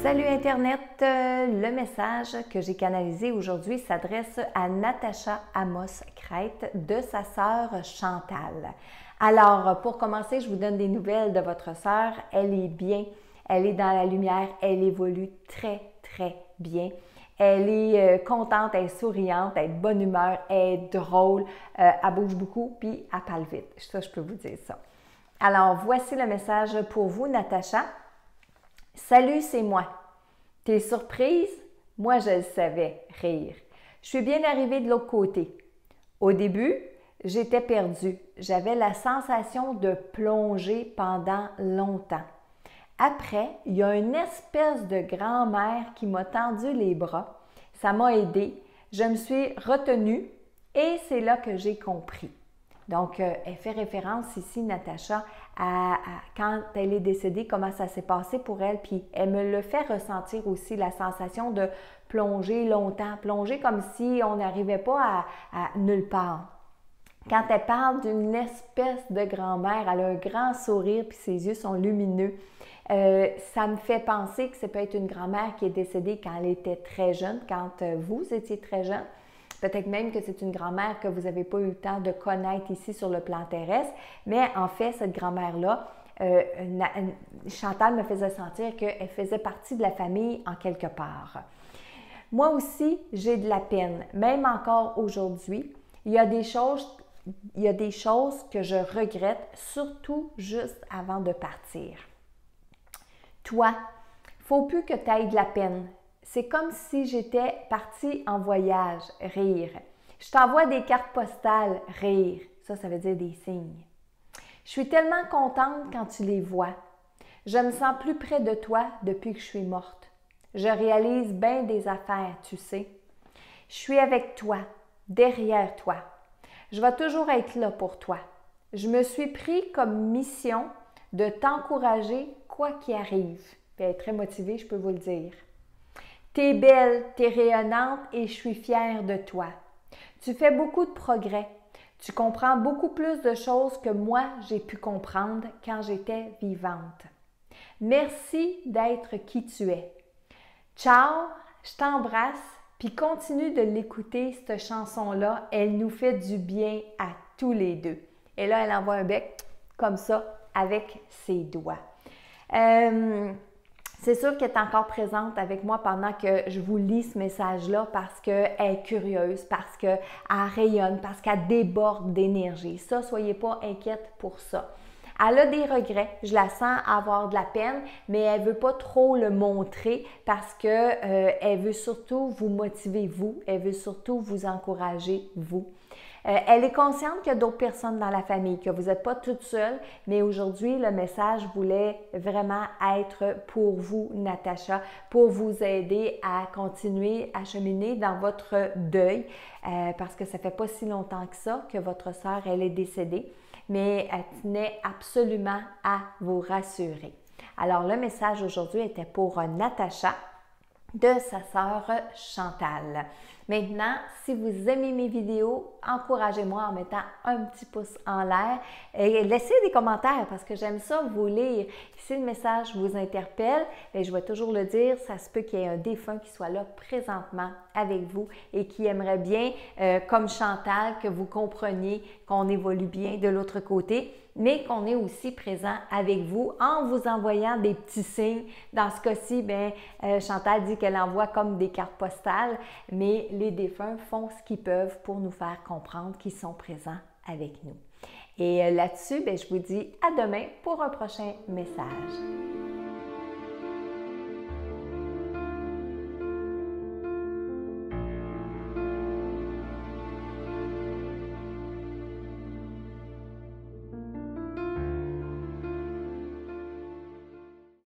Salut Internet! Le message que j'ai canalisé aujourd'hui s'adresse à Natacha Amos-Crête de sa sœur Chantal. Alors, pour commencer, je vous donne des nouvelles de votre sœur. Elle est bien, elle est dans la lumière, elle évolue très, très bien. Elle est contente, elle est souriante, elle est de bonne humeur, elle est drôle, elle bouge beaucoup, puis elle parle vite. Ça, je peux vous dire ça. Alors, voici le message pour vous, Natacha. Salut, c'est moi. T'es surprise? Moi, je le savais, rire. Je suis bien arrivée de l'autre côté. Au début, j'étais perdue. J'avais la sensation de plonger pendant longtemps. Après, il y a une espèce de grand-mère qui m'a tendu les bras. Ça m'a aidée. Je me suis retenue et c'est là que j'ai compris. Donc, elle fait référence ici, Natacha, à quand elle est décédée, comment ça s'est passé pour elle, puis elle me le fait ressentir aussi, la sensation de plonger longtemps, plonger comme si on n'arrivait pas à nulle part. Quand elle parle d'une espèce de grand-mère, elle a un grand sourire, puis ses yeux sont lumineux. Ça me fait penser que ça peut être une grand-mère qui est décédée quand elle était très jeune, quand vous étiez très jeune. Peut-être même que c'est une grand-mère que vous n'avez pas eu le temps de connaître ici sur le plan terrestre, mais en fait, cette grand-mère-là, Chantal me faisait sentir qu'elle faisait partie de la famille en quelque part. Moi aussi, j'ai de la peine, même encore aujourd'hui. Il y a des choses que je regrette, surtout juste avant de partir. Toi, il ne faut plus que tu ailles de la peine. C'est comme si j'étais partie en voyage, rire. Je t'envoie des cartes postales, rire. Ça veut dire des signes. Je suis tellement contente quand tu les vois. Je me sens plus près de toi depuis que je suis morte. Je réalise bien des affaires, tu sais. Je suis avec toi, derrière toi. Je vais toujours être là pour toi. Je me suis pris comme mission de t'encourager quoi qu'il arrive. Puis elle est très motivée, je peux vous le dire. T'es belle, t'es rayonnante et je suis fière de toi. Tu fais beaucoup de progrès. Tu comprends beaucoup plus de choses que moi j'ai pu comprendre quand j'étais vivante. Merci d'être qui tu es. Ciao, je t'embrasse, puis continue de l'écouter, cette chanson-là. Elle nous fait du bien à tous les deux. Et là, elle envoie un bec comme ça avec ses doigts. C'est sûr qu'elle est encore présente avec moi pendant que je vous lis ce message-là parce qu'elle est curieuse, parce qu'elle rayonne, parce qu'elle déborde d'énergie. Ça, soyez pas inquiète pour ça. Elle a des regrets, je la sens avoir de la peine, mais elle ne veut pas trop le montrer parce qu'elle veut surtout vous motiver, vous. Elle veut surtout vous encourager, vous. Elle est consciente qu'il y a d'autres personnes dans la famille, que vous n'êtes pas toute seule, mais aujourd'hui, le message voulait vraiment être pour vous, Natacha, pour vous aider à continuer à cheminer dans votre deuil, parce que ça ne fait pas si longtemps que ça que votre sœur, elle est décédée, mais elle tenait absolument à vous rassurer. Alors, le message aujourd'hui était pour Natacha de sa sœur Chantal. Maintenant, si vous aimez mes vidéos, encouragez-moi en mettant un petit pouce en l'air et laissez des commentaires parce que j'aime ça vous lire. Si le message vous interpelle, bien, je vais toujours le dire, ça se peut qu'il y ait un défunt qui soit là présentement avec vous et qui aimerait bien, comme Chantal, que vous compreniez qu'on évolue bien de l'autre côté, mais qu'on est aussi présent avec vous en vous envoyant des petits signes. Dans ce cas-ci, Chantal dit qu'elle envoie comme des cartes postales, mais les défunts font ce qu'ils peuvent pour nous faire comprendre qu'ils sont présents avec nous. Et là-dessus, je vous dis à demain pour un prochain message.